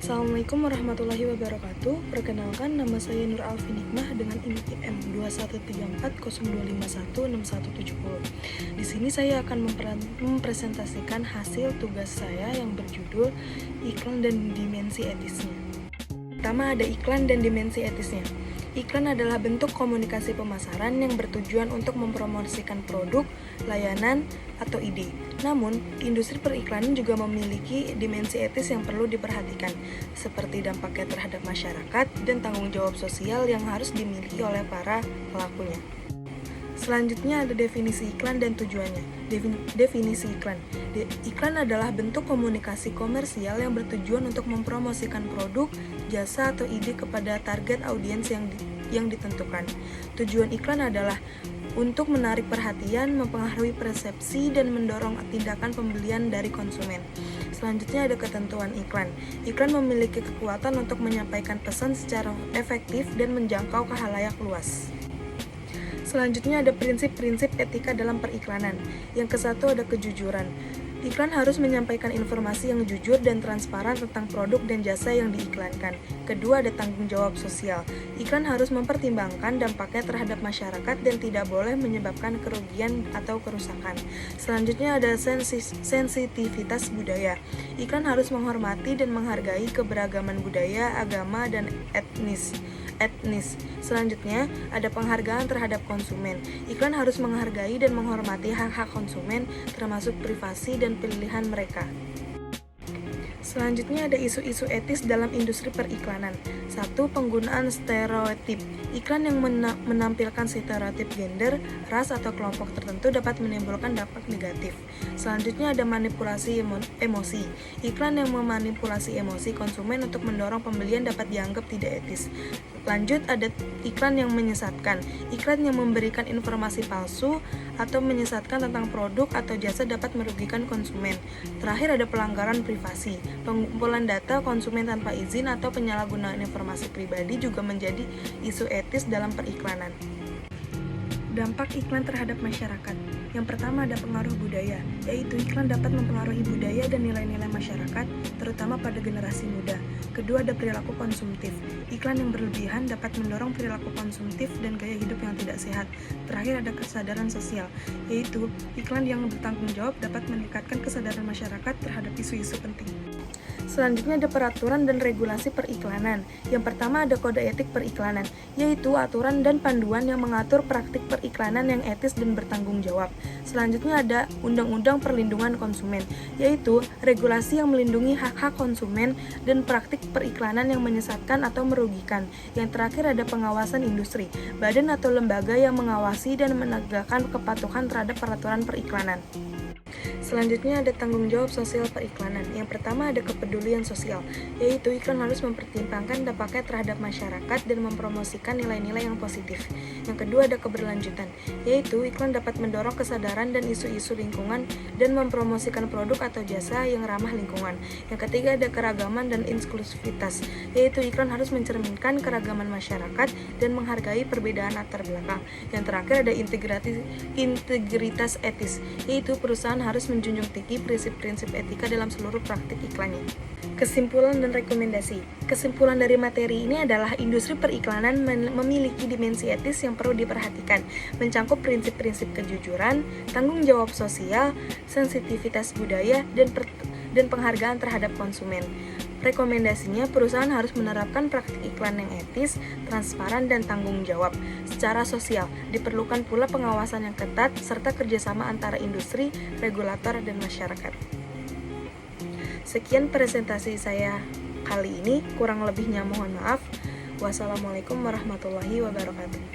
Assalamualaikum warahmatullahi wabarakatuh. Perkenalkan, nama saya Nur Alfi Nikmah dengan NIM 21340251617. Di sini saya akan mempresentasikan hasil tugas saya yang berjudul Iklan dan Dimensi Etisnya. Pertama, ada iklan dan dimensi etisnya. Iklan adalah bentuk komunikasi pemasaran yang bertujuan untuk mempromosikan produk, layanan, atau ide. Namun, industri periklanan juga memiliki dimensi etis yang perlu diperhatikan, seperti dampaknya terhadap masyarakat dan tanggung jawab sosial yang harus dimiliki oleh para pelakunya. Selanjutnya ada definisi iklan dan tujuannya. Definisi iklan. Iklan adalah bentuk komunikasi komersial yang bertujuan untuk mempromosikan produk, jasa, atau ide kepada target audiens yang ditentukan. Tujuan iklan adalah untuk menarik perhatian, mempengaruhi persepsi, dan mendorong tindakan pembelian dari konsumen. Selanjutnya ada ketentuan iklan. Iklan memiliki kekuatan untuk menyampaikan pesan secara efektif dan menjangkau ke khalayak luas. Selanjutnya ada prinsip-prinsip etika dalam periklanan. Yang kesatu ada kejujuran. Iklan harus menyampaikan informasi yang jujur dan transparan tentang produk dan jasa yang diiklankan. Kedua ada tanggung jawab sosial. Iklan harus mempertimbangkan dampaknya terhadap masyarakat dan tidak boleh menyebabkan kerugian atau kerusakan. Selanjutnya ada sensitivitas budaya. Iklan harus menghormati dan menghargai keberagaman budaya, agama, dan etnis. Selanjutnya, ada penghargaan terhadap konsumen. Iklan harus menghargai dan menghormati hak-hak konsumen, termasuk privasi dan pilihan mereka. Selanjutnya ada isu-isu etis dalam industri periklanan. 1. Penggunaan stereotip. Iklan yang menampilkan stereotip gender, ras, atau kelompok tertentu dapat menimbulkan dampak negatif. Selanjutnya ada manipulasi emosi. Iklan yang memanipulasi emosi konsumen untuk mendorong pembelian dapat dianggap tidak etis. Lanjut ada iklan yang menyesatkan. Iklan yang memberikan informasi palsu atau menyesatkan tentang produk atau jasa dapat merugikan konsumen. Terakhir ada pelanggaran privasi. Pengumpulan data konsumen tanpa izin atau penyalahgunaan informasi pribadi juga menjadi isu etis dalam periklanan. Dampak iklan terhadap masyarakat. Yang pertama ada pengaruh budaya, yaitu iklan dapat mempengaruhi budaya dan nilai-nilai masyarakat, terutama pada generasi muda. Kedua ada perilaku konsumtif. Iklan yang berlebihan dapat mendorong perilaku konsumtif dan gaya hidup yang tidak sehat. Terakhir ada kesadaran sosial, yaitu iklan yang bertanggung jawab dapat meningkatkan kesadaran masyarakat terhadap isu-isu penting. Selanjutnya ada peraturan dan regulasi periklanan. Yang pertama ada kode etik periklanan, yaitu aturan dan panduan yang mengatur praktik periklanan yang etis dan bertanggung jawab. Selanjutnya ada undang-undang perlindungan konsumen, yaitu regulasi yang melindungi hak-hak konsumen dan praktik periklanan yang menyesatkan atau merugikan. Yang terakhir ada pengawasan industri, badan atau lembaga yang mengawasi dan menegakkan kepatuhan terhadap peraturan periklanan. Selanjutnya ada tanggung jawab sosial periklanan. Yang pertama ada kepedulian sosial, yaitu iklan harus mempertimbangkan dampaknya terhadap masyarakat dan mempromosikan nilai-nilai yang positif. Yang kedua ada keberlanjutan, yaitu iklan dapat mendorong kesadaran dan isu-isu lingkungan dan mempromosikan produk atau jasa yang ramah lingkungan. Yang ketiga ada keragaman dan inklusivitas, yaitu iklan harus mencerminkan keragaman masyarakat dan menghargai perbedaan latar belakang. Yang terakhir ada integritas etis, yaitu perusahaan harus menjunjung tinggi prinsip-prinsip etika dalam seluruh praktik iklannya. Kesimpulan dan rekomendasi. Kesimpulan dari materi ini adalah industri periklanan memiliki dimensi etis yang perlu diperhatikan, mencakup prinsip-prinsip kejujuran, tanggung jawab sosial, sensitivitas budaya, dan penghargaan terhadap konsumen. Rekomendasinya, perusahaan harus menerapkan praktik iklan yang etis, transparan, dan tanggung jawab. Secara sosial, diperlukan pula pengawasan yang ketat, serta kerjasama antara industri, regulator, dan masyarakat. Sekian presentasi saya kali ini, kurang lebihnya mohon maaf. Wassalamualaikum warahmatullahi wabarakatuh.